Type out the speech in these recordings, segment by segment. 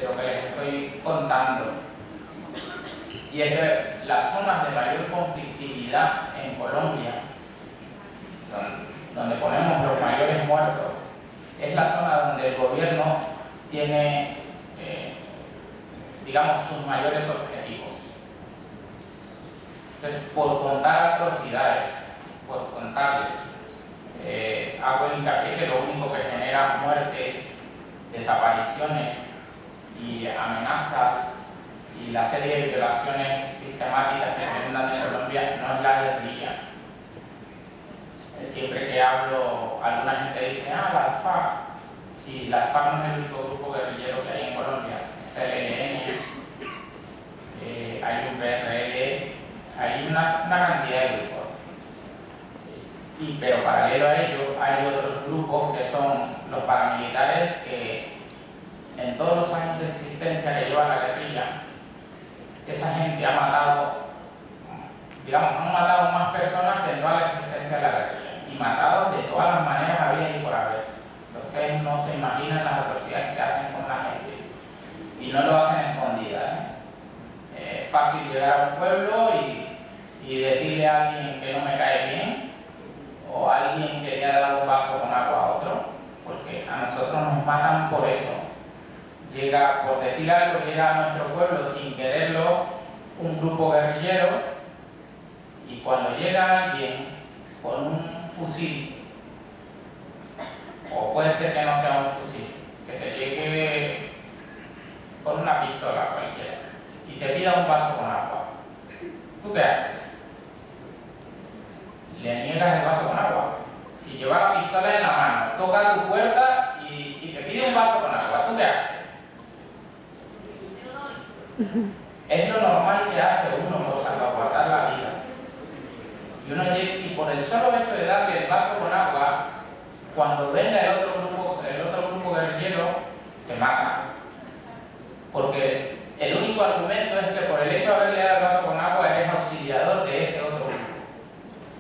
lo que les estoy contando. Y es que las zonas de mayor conflictividad en Colombia, donde ponemos los mayores muertos, es la zona donde el gobierno tiene, digamos, sus mayores objetivos. Entonces, por contar atrocidades, por contarles, hago hincapié que lo único que genera muertes, desapariciones y amenazas y la serie de violaciones sistemáticas que se ven dando en Colombia no es la guerrilla. Siempre que hablo, alguna gente dice, la FARC. Sí, la FARC no es el único grupo guerrillero que hay en Colombia. Está el ELN, hay un PRL, hay una cantidad de grupos. Pero paralelo a ello, hay otros grupos que son los paramilitares que en todos los años de existencia que lleva la guerrilla, esa gente ha matado, digamos, han matado más personas que en toda la existencia de la guerrilla, y matado de todas las maneras habidas y por haber. Ustedes no se imaginan las atrocidades que hacen con la gente, y no lo hacen escondida. Es fácil llegar a un pueblo y decirle a alguien que no me cae bien, o a alguien que le ha dado un vaso con agua a otro, porque a nosotros nos matan por eso. Por decir algo, llega a nuestro pueblo sin quererlo un grupo guerrillero, y cuando llega alguien con un fusil, o puede ser que no sea un fusil, que te llegue con una pistola cualquiera y te pida un vaso con agua, ¿tú qué haces? Le niegas el vaso con agua. Si lleva la pistola en la mano, toca tu puerta y te pide un vaso con agua, ¿tú qué haces? Es lo normal que hace uno por salvaguardar la vida. Y por el solo hecho de darle el vaso con agua, cuando venga el otro grupo guerrillero, te mata. Porque el único argumento es que por el hecho de haberle dado el vaso con agua eres auxiliador de ese otro grupo.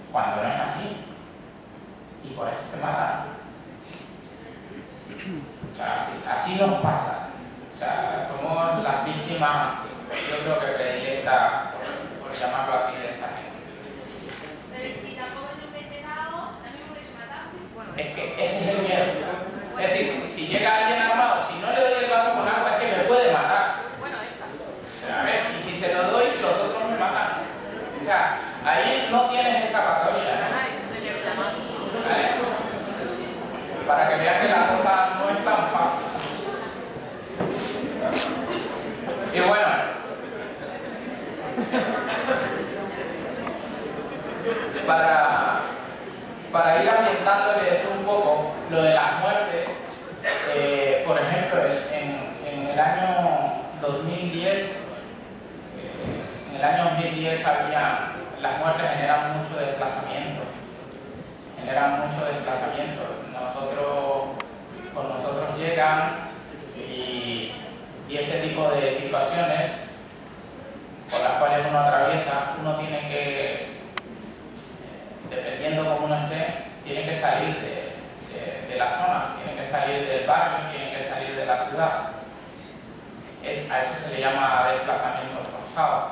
Cuando no es así. Y por eso te matan. O sea, así nos pasa. O sea, somos las víctimas, yo creo que predilecta, por llamarlo así, de esa gente. Pero si tampoco se hubiese dado, también hubiese matado. Es que ese es el miedo. Es decir, si llega alguien armado, si no le doy el vaso con agua, es que me puede matar. Bueno, esta. O sea, a ver, y si se lo doy, los otros me matan. O sea, ahí no tienes escapatoria, ¿no? ¿Vale? Para que vean que la cosa no es tan fácil. Y bueno, para ir ambientándoles un poco lo de las muertes, por ejemplo, en el año 2010, las muertes generan mucho desplazamiento. Con nosotros llegan y ese tipo de situaciones por las cuales uno atraviesa, uno tiene que, dependiendo cómo uno esté, tiene que salir de la zona, tiene que salir del barrio, tiene que salir de la ciudad. A eso se le llama desplazamiento forzado.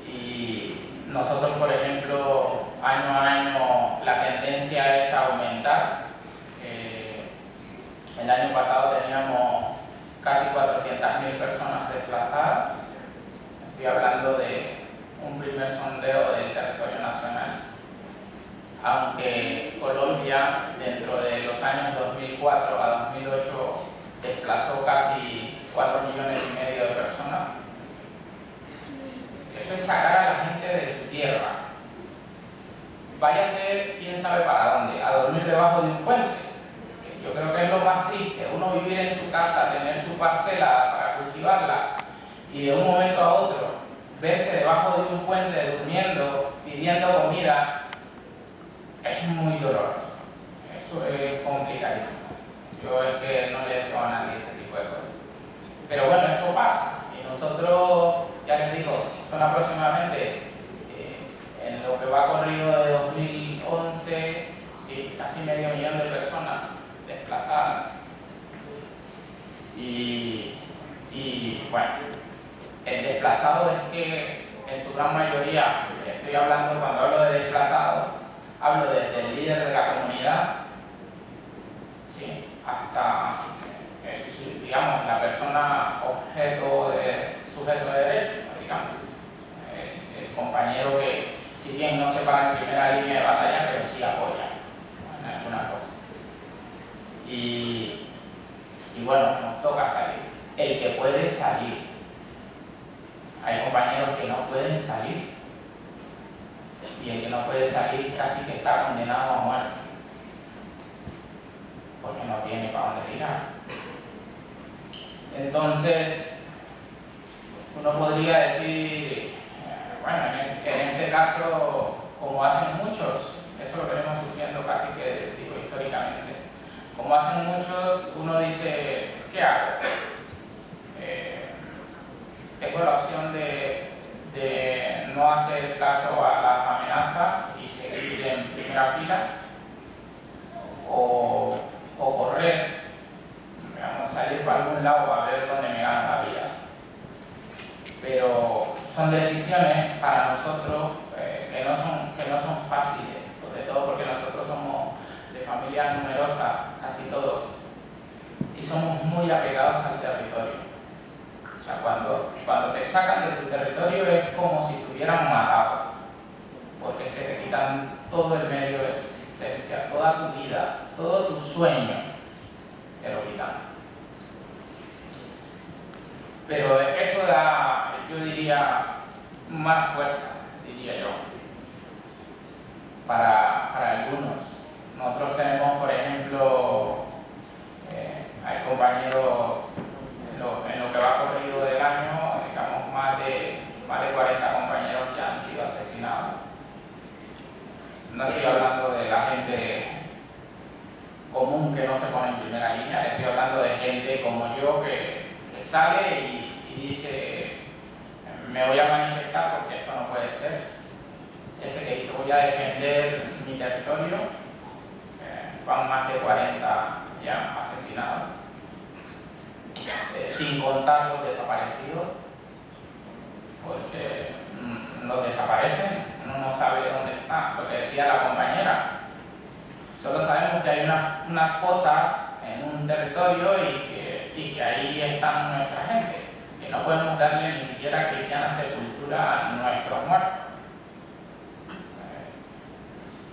Y nosotros, por ejemplo, año a año la tendencia es aumentar. El año pasado teníamos casi 400.000 personas desplazadas. Estoy hablando de un primer sondeo del territorio nacional. Aunque Colombia, dentro de los años 2004 a 2008, desplazó casi 4,5 millones de personas, eso es sacar a la gente de su tierra. Váyase, quién sabe para dónde, a dormir debajo de un puente. Yo creo que es lo más triste, uno vivir en su casa, tener su parcela para cultivarla y de un momento a otro verse debajo de un puente durmiendo, pidiendo comida, es muy doloroso. Eso es complicadísimo. Yo es que no le deseo a nadie ese tipo de cosas. Pero bueno, eso pasa. Y nosotros, ya les digo, son aproximadamente, en lo que va corrido de 2011, sí, casi 500.000 de personas desplazadas. Y Y bueno, el desplazado es que en su gran mayoría, estoy hablando, cuando hablo de desplazado, hablo desde el líder de la comunidad, ¿sí?, hasta, digamos, la persona sujeto de derecho, digamos, el compañero que, si bien no se para en primera línea de batalla, pero sí apoya en alguna cosa. Y bueno, nos toca salir. El que puede salir. Hay compañeros que no pueden salir. Y el que no puede salir casi que está condenado a muerte. Porque no tiene para dónde tirar. Entonces, uno podría decir, bueno, en este caso, como hacen muchos, eso lo venimos sufriendo casi que, digo, históricamente, como hacen muchos, uno dice, ¿qué hago? Tengo la opción de no hacer caso a las amenazas y seguir en primera fila, o correr, digamos, salir para algún lado a ver dónde me gana la vida. Pero son decisiones para nosotros que no son fáciles, sobre todo porque nosotros somos de familias numerosas, casi todos, y somos muy apegados al territorio. O sea, cuando te sacan de tu territorio es como si te hubieran matado, porque es que te quitan todo el medio de subsistencia, toda tu vida, todo tu sueño, te lo quitan. Pero eso da, yo diría, más fuerza, diría yo, para algunos. Nosotros tenemos, por ejemplo, hay compañeros en lo que va corrido del año, digamos, más de 40 compañeros que han sido asesinados. No estoy hablando de la gente común que no se pone en primera línea, estoy hablando de gente como yo que sale y dice, me voy a manifestar porque esto no puede ser. Ese que dice, voy a defender mi territorio, van más de 40 ya asesinados. Sin contar los desaparecidos, porque los desaparecen, uno no sabe dónde están. Lo que decía la compañera, solo sabemos que hay unas fosas en un territorio y que ahí están nuestra gente, que no podemos darle ni siquiera cristiana sepultura a nuestros muertos.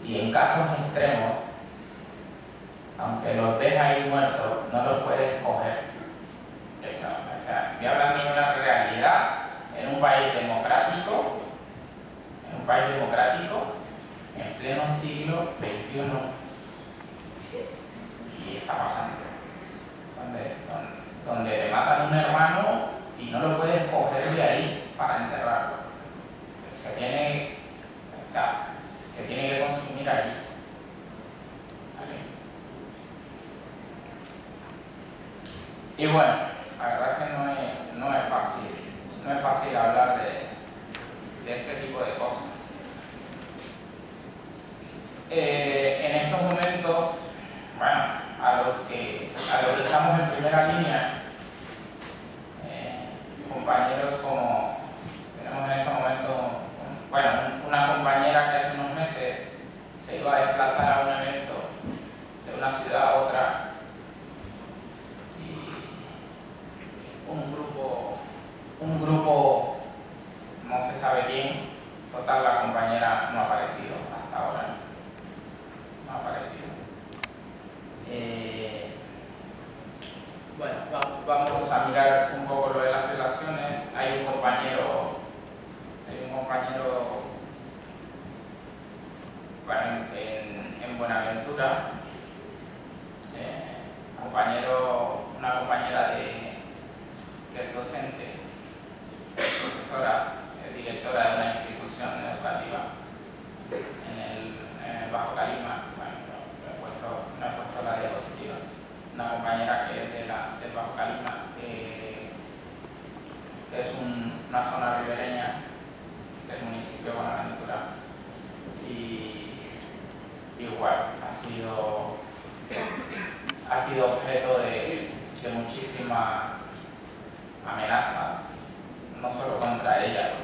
Y en casos extremos, aunque los ves ahí muertos, no los puedes coger. Eso, o sea, estoy hablando de una realidad en un país democrático, en pleno siglo XXI, y está pasando, donde te matan un hermano y no lo puedes coger de ahí para enterrarlo. Se tiene que consumir ahí. ¿Vale? Y bueno, la verdad es que no es fácil hablar de este tipo de cosas. En estos momentos, bueno, a los que estamos en primera línea, compañeros como tenemos en estos momentos, bueno, una compañera que hace unos meses se iba a desplazar a un evento de una ciudad a otra, un grupo, no se sabe quién, total, la compañera no ha aparecido hasta ahora, no ha aparecido. Bueno, vamos a mirar un poco lo de las relaciones. Hay un compañero bueno, en Buenaventura, una compañera que es docente, profesora, directora de una institución educativa en el Bajo Calima. Bueno, no he puesto la diapositiva. Una compañera que es del Bajo Calima, que es una zona ribereña del municipio de Buenaventura, y igual ha sido objeto de amenazas, no solo contra ella,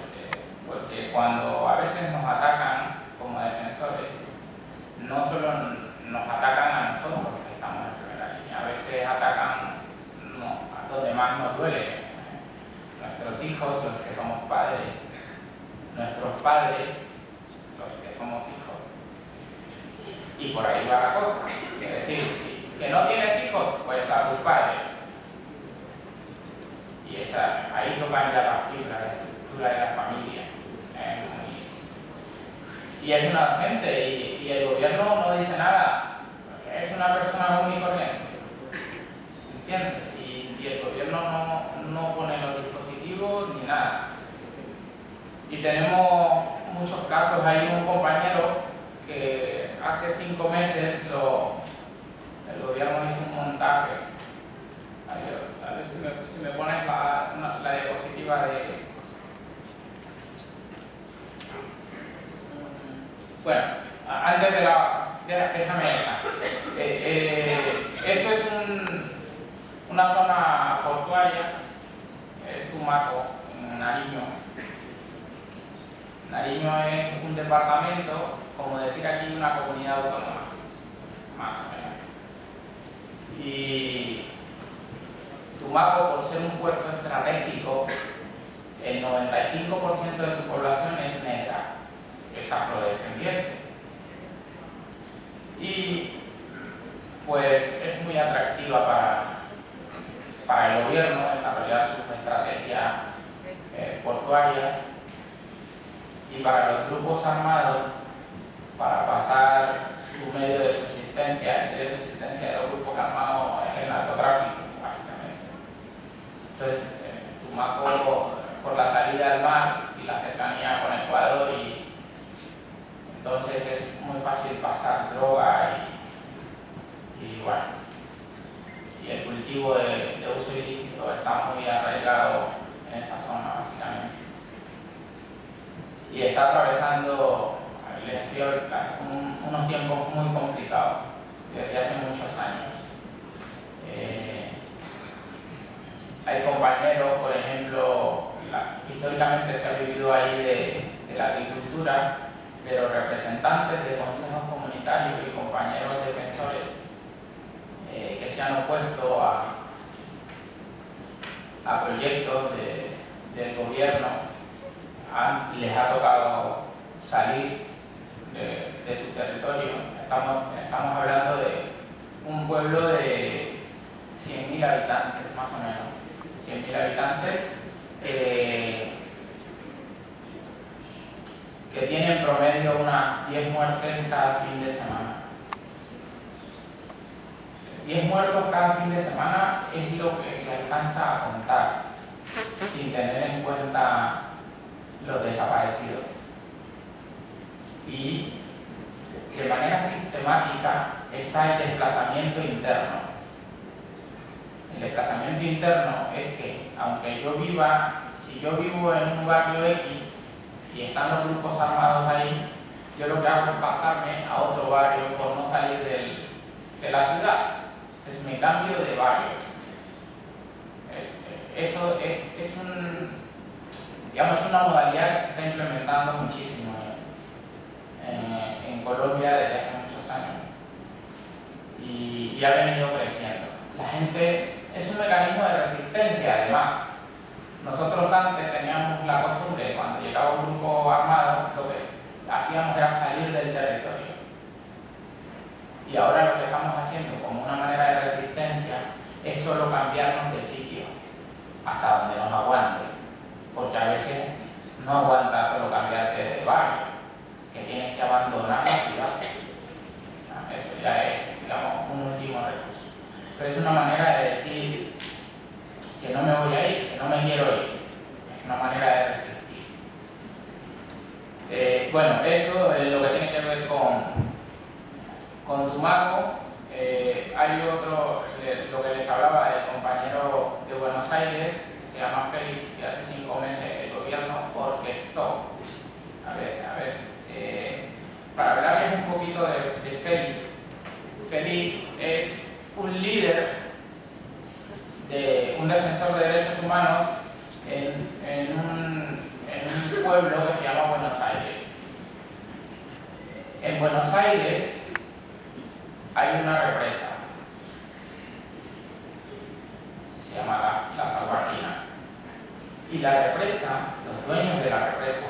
porque cuando a veces nos atacan como defensores, no solo nos atacan a nosotros que estamos en primera línea, a veces atacan a donde más nos duele, nuestros hijos, los que somos padres, nuestros padres, los que somos hijos. Y por ahí va la cosa. Es decir, si que no tienes hijos, pues a tus padres. Y ahí tocan ya la fibra, la estructura de la familia. Y es una docente y el gobierno no dice nada, porque es una persona común y corriente. ¿Entiendes? Y el gobierno no pone los dispositivos ni nada. Y tenemos muchos casos. Hay un compañero que hace 5 meses el gobierno hizo un montaje. A ver si me pones la diapositiva de... Bueno, antes déjame esa. Esto es una zona portuaria, es Tumaco, en Nariño. Nariño es un departamento, como decir aquí una comunidad autónoma, más o menos. Y Tumaco, por ser un puerto estratégico, el 95% de su población es negra, es afrodescendiente. Y pues es muy atractiva para el gobierno desarrollar sus estrategias portuarias, y para los grupos armados para pasar su medio de subsistencia. El medio de subsistencia de los grupos armados es el narcotráfico, básicamente. Entonces, Tumaco, por la salida al mar y la cercanía con Ecuador, y entonces es muy fácil pasar droga y bueno, y el cultivo de uso ilícito está muy arraigado en esa zona, básicamente. Y está atravesando unos tiempos muy complicados desde hace muchos años. Hay compañeros, por ejemplo, históricamente se ha vivido ahí de la agricultura, pero representantes de consejos comunitarios y compañeros defensores que se han opuesto a proyectos del gobierno, les ha tocado salir de su territorio. Estamos hablando de un pueblo de 100.000 habitantes, más o menos. 100.000 habitantes que tienen en promedio unas 10 muertes cada fin de semana. 10 muertos cada fin de semana es lo que se alcanza a contar, sin tener en cuenta los desaparecidos. Y de manera sistemática está el desplazamiento interno. El desplazamiento interno es que, aunque si yo vivo en un barrio X y están los grupos armados ahí, yo lo que hago es pasarme a otro barrio por no salir de la ciudad. Entonces me cambio de barrio. Eso es una modalidad que se está implementando muchísimo en Colombia desde hace muchos años y ha venido creciendo. La gente es un mecanismo de resistencia, además. Nosotros antes teníamos la costumbre, cuando llegaba un grupo armado, lo que hacíamos era salir del territorio. Y ahora lo que estamos haciendo como una manera de resistencia es solo cambiarnos de sitio hasta donde nos aguante, porque a veces no aguanta solo cambiarte de barrio, que tienes que abandonar la ciudad. Eso ya es, digamos, un último recurso. Pero es una manera de decir que no me voy a ir, que no me quiero ir. Es una manera de resistir. Bueno, eso es lo que tiene que ver con Tumaco. Hay otro, lo que les hablaba del compañero de Buenos Aires, que se llama Félix, que hace 5 meses el gobierno orquestó. Para hablarles un poquito de Félix. Félix es un líder, un defensor profesor de Derechos Humanos en un pueblo que se llama Buenos Aires. En Buenos Aires hay una represa, se llama la Salvarquina. Y la represa, los dueños de la represa,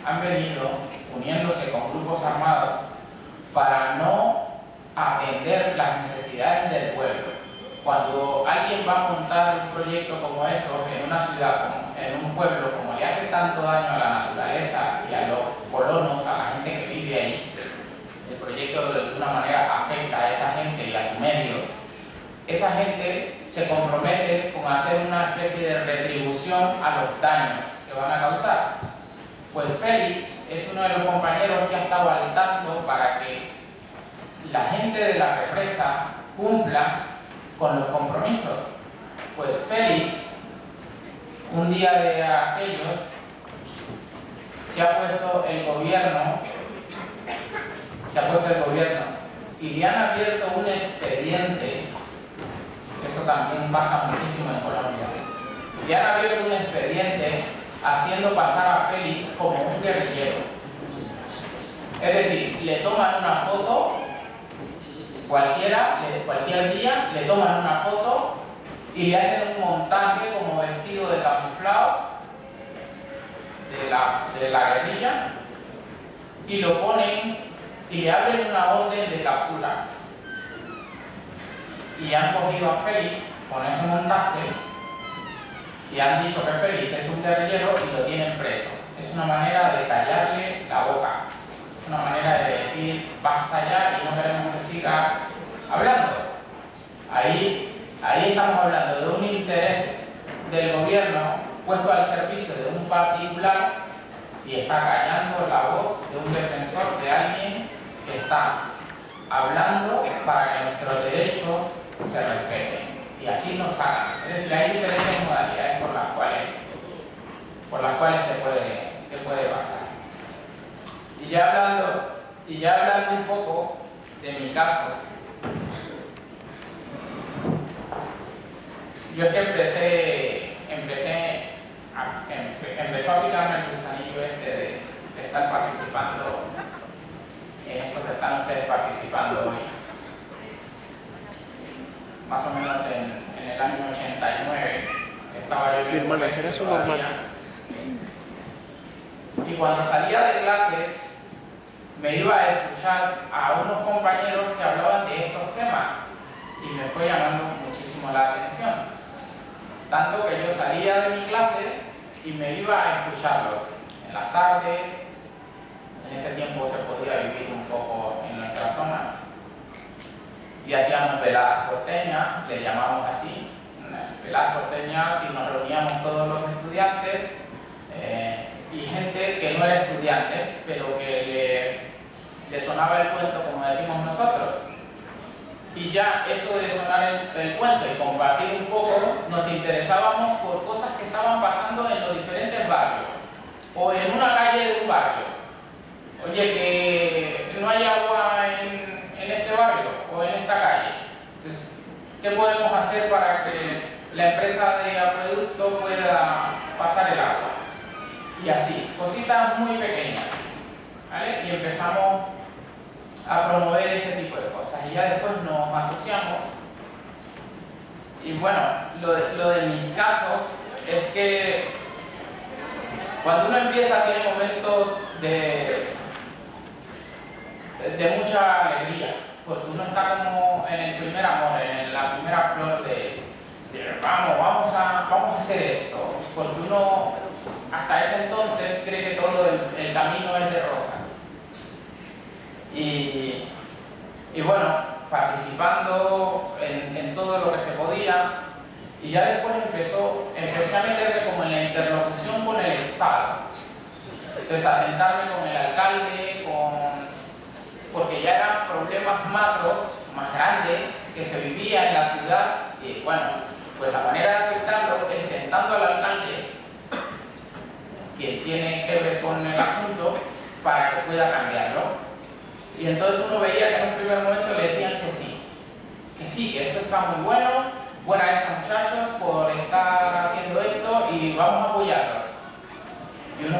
han venido uniéndose con grupos armados para no atender las necesidades del pueblo. Cuando alguien va a montar un proyecto como eso en una ciudad, en un pueblo, como le hace tanto daño a la naturaleza y a los colonos, a la gente que vive ahí, el proyecto de alguna manera afecta a esa gente y a su medio, esa gente se compromete con hacer una especie de retribución a los daños que van a causar. Pues Félix es uno de los compañeros que ha estado al tanto para que la gente de la represa cumpla con los compromisos. Pues Félix, un día de aquellos, se ha puesto el gobierno y le han abierto un expediente. Eso también pasa muchísimo en Colombia. Le han abierto un expediente haciendo pasar a Félix como un guerrillero. Es decir, le toman una foto, cualquier día, le toman una foto y le hacen un montaje como vestido de camuflado de la guerrilla y lo ponen y le abren una orden de captura. Y han cogido a Félix con ese montaje y han dicho que Félix es un guerrillero y lo tienen preso. Es una manera de callarle la boca. Es una manera de decir, basta ya y no queremos que siga hablando. Ahí estamos hablando de un interés del gobierno puesto al servicio de un particular y está callando la voz de un defensor de alguien que está hablando para que nuestros derechos se respeten y así nos hagan. Es decir, hay diferentes modalidades por las cuales te puede pasar. Y ya hablando un poco de mi caso, yo es que empezó a picarme el gusanillo de estar participando en esto que están ustedes participando hoy. Más o menos en el año 89 estaba yo. Mi hermana, ¿será su normal? Y cuando salía de clases me iba a escuchar a unos compañeros que hablaban de estos temas y me fue llamando muchísimo la atención. Tanto que yo salía de mi clase y me iba a escucharlos en las tardes. En ese tiempo se podía vivir un poco en nuestra zona. Y hacíamos veladas porteñas, le llamamos así. Veladas porteñas, y nos reuníamos todos los estudiantes y gente que no era estudiante, pero que le sonaba el cuento, como decimos nosotros. Y ya eso de sonar el cuento y compartir un poco, nos interesábamos por cosas que estaban pasando en los diferentes barrios o en una calle de un barrio. Oye, que no hay agua en este barrio o en esta calle. Entonces, ¿qué podemos hacer para que la empresa de acueducto pueda pasar el agua? Y así, cositas muy pequeñas, ¿vale? Y empezamos a promover ese tipo de cosas y ya después nos asociamos. Y bueno, lo de mis casos es que cuando uno empieza tiene momentos de mucha alegría, porque uno está como en el primer amor, en la primera flor de vamos a hacer esto, porque uno hasta ese entonces cree que todo el camino es de rosas. Y bueno, participando en todo lo que se podía, y ya después empecé a meterme como en la interlocución con el Estado. Entonces a sentarme con el alcalde, porque ya eran problemas macros, más grandes, que se vivía en la ciudad, y bueno, pues la manera de afectarlo es sentando al alcalde, que tiene que ver con el asunto, para que pueda cambiarlo. Y entonces uno veía que en un primer momento le decían que sí, que esto está muy bueno, buena esa muchachos por estar haciendo esto y vamos a apoyarlos. Y uno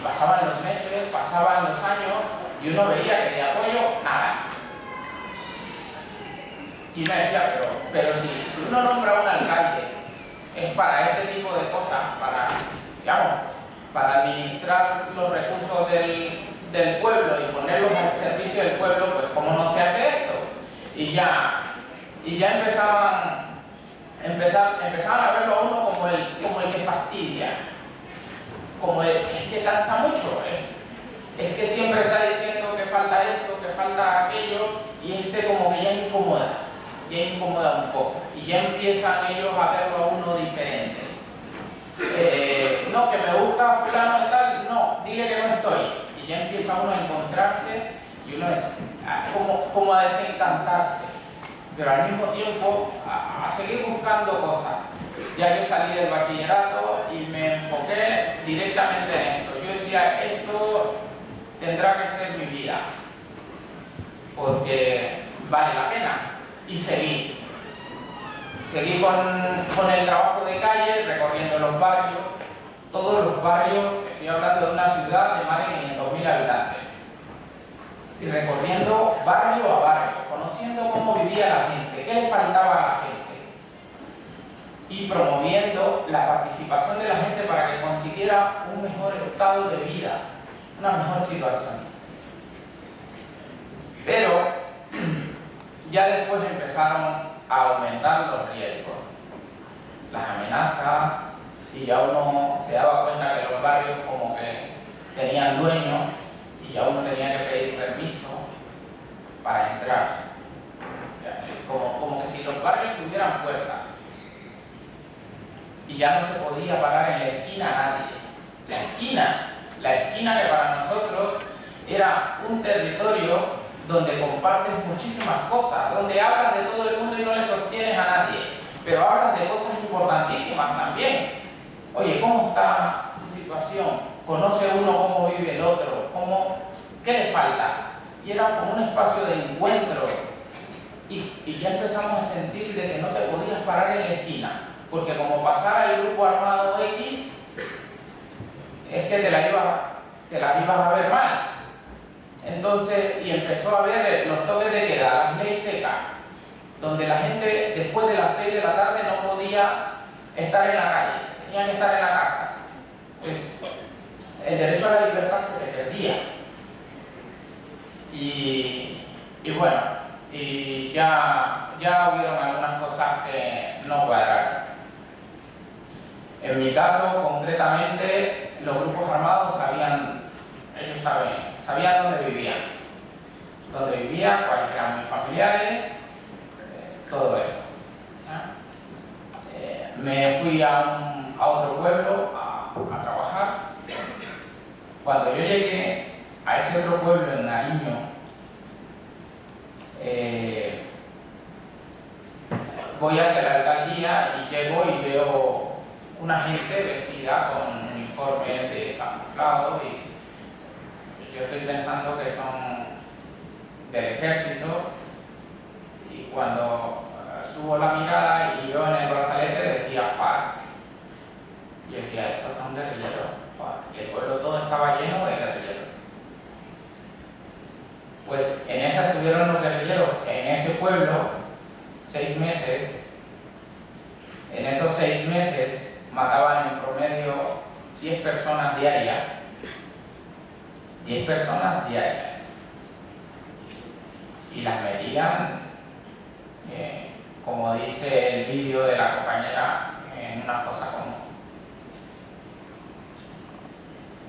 pasaban los meses, pasaban los años y uno veía que de apoyo, nada. Y me decía, pero si uno nombra a un alcalde, es para este tipo de cosas, para, digamos, para administrar los recursos del pueblo y ponerlos al servicio del pueblo, pues ¿cómo no se hace esto? Y ya empezaban a verlo a uno como el que fastidia, como es que cansa mucho, es que siempre está diciendo que falta esto, que falta aquello, y como que ya incomoda un poco, y ya empiezan ellos a verlo a uno diferente. No, que me busca fulano y tal, no, dile que no estoy, y ya empieza uno a encontrarse, y uno es como a desencantarse, pero al mismo tiempo a seguir buscando cosas. Ya yo salí del bachillerato y me enfoqué directamente en esto. Yo decía, esto tendrá que ser mi vida, porque vale la pena. Y seguí con el trabajo de calle, recorriendo los barrios, todos los barrios. Estoy hablando de una ciudad de más de 500.000 habitantes. Y recorriendo barrio a barrio, conociendo cómo vivía la gente, qué le faltaba a la gente, y promoviendo la participación de la gente para que consiguiera un mejor estado de vida, una mejor situación. Pero ya después empezaron a aumentar los riesgos, las amenazas, y ya uno se daba cuenta que los barrios como que tenían dueño y ya uno tenía que pedir permiso para entrar, como que si los barrios tuvieran puertas. Y ya no se podía parar en la esquina a nadie. La esquina que para nosotros era un territorio donde compartes muchísimas cosas, donde hablas de todo el mundo y no le sostienes a nadie, pero hablas de cosas importantísimas también. Oye, ¿cómo está tu situación? ¿Conoce uno cómo vive el otro? ¿Qué le falta? Y era como un espacio de encuentro. Y ya empezamos a sentir de que no te podías parar en la esquina, porque como pasara el grupo armado X, es que te las ibas a ver mal. Entonces, y empezó a ver los toques de queda, las leyes secas, donde la gente después de las 6 de la tarde no podía estar en la calle, tenía que estar en la casa. Pues el derecho a la libertad se te perdía. Y bueno, y ya hubieron algunas cosas que no cuadraron. En mi caso, concretamente, los grupos armados sabían dónde vivía, cuáles eran mis familiares, todo eso. Me fui a otro pueblo a trabajar. Cuando yo llegué a ese otro pueblo en Nariño, voy hacia la alcaldía y llego y veo una gente vestida con uniformes de camuflado, y yo estoy pensando que son del ejército, y cuando subo la mirada y veo en el brazalete decía FARC, y decía, estos son guerrilleros, y el pueblo todo estaba lleno de guerrilleros. Pues en esa estuvieron los guerrilleros, en ese pueblo, 6 meses. En esos 6 meses mataban en promedio 10 personas diarias. 10 personas diarias. Y las metían, como dice el vídeo de la compañera, en una fosa común.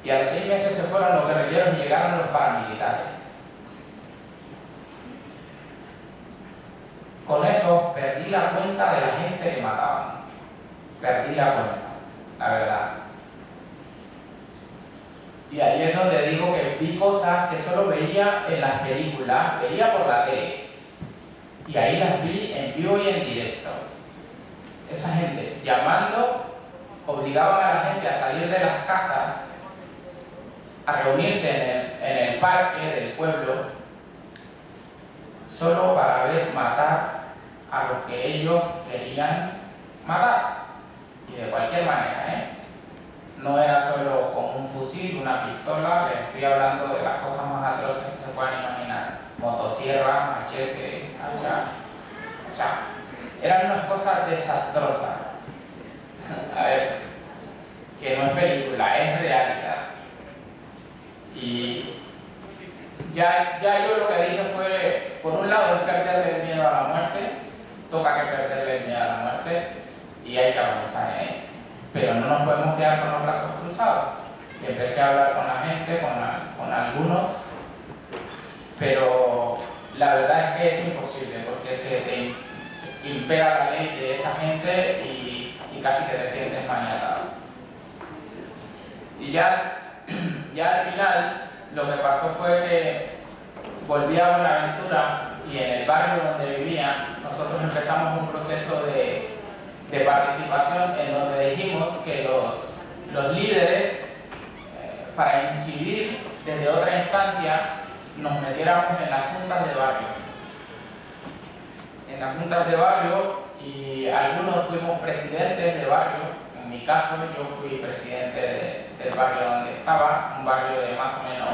Y a los 6 meses se fueron los guerrilleros y llegaron los paramilitares. Con eso perdí la cuenta de la gente que mataban. Perdí la cuenta, la verdad. Y ahí es donde digo que vi cosas que solo veía en las películas, veía por la tele. Y ahí las vi en vivo y en directo. Esa gente llamando, obligaban a la gente a salir de las casas, a reunirse en el parque del pueblo, solo para ver matar a los que ellos querían matar, y de cualquier manera, No era solo con un fusil, una pistola, les estoy hablando de las cosas más atroces que se puedan imaginar. Motosierra, machete, hacha, o sea, eran unas cosas desastrosas. A ver, que no es película, es realidad. Y ya yo lo que dije fue, por un lado es perderle el miedo a la muerte, toca que perderle el miedo a la muerte y hay que avanzar en ello. Pero no nos podemos quedar con los brazos cruzados. Y empecé a hablar con la gente, con algunos, pero la verdad es que es imposible porque se te impera la ley de esa gente y casi que te sientes maniatado. Y ya al final lo que pasó fue que volví a Buenaventura y en el barrio donde vivía nosotros empezamos un proceso de participación en donde dijimos que los líderes, para incidir desde otra instancia, nos metiéramos en las juntas de barrios. En las juntas de barrio, y algunos fuimos presidentes de barrios. En mi caso, yo fui presidente del barrio donde estaba, un barrio de más o menos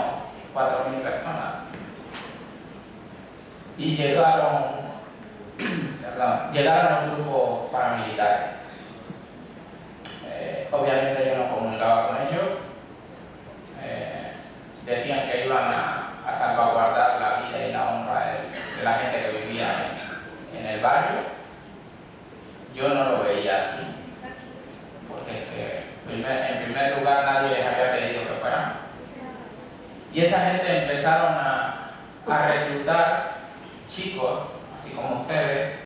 4.000 personas. Y llegaron los grupos paramilitares. Obviamente yo no comulgaba con ellos. Decían que iban a salvaguardar la vida y la honra de la gente que vivía en el barrio. Yo no lo veía así, porque en primer lugar nadie les había pedido que fueran. Y esa gente empezaron a reclutar chicos, así como ustedes,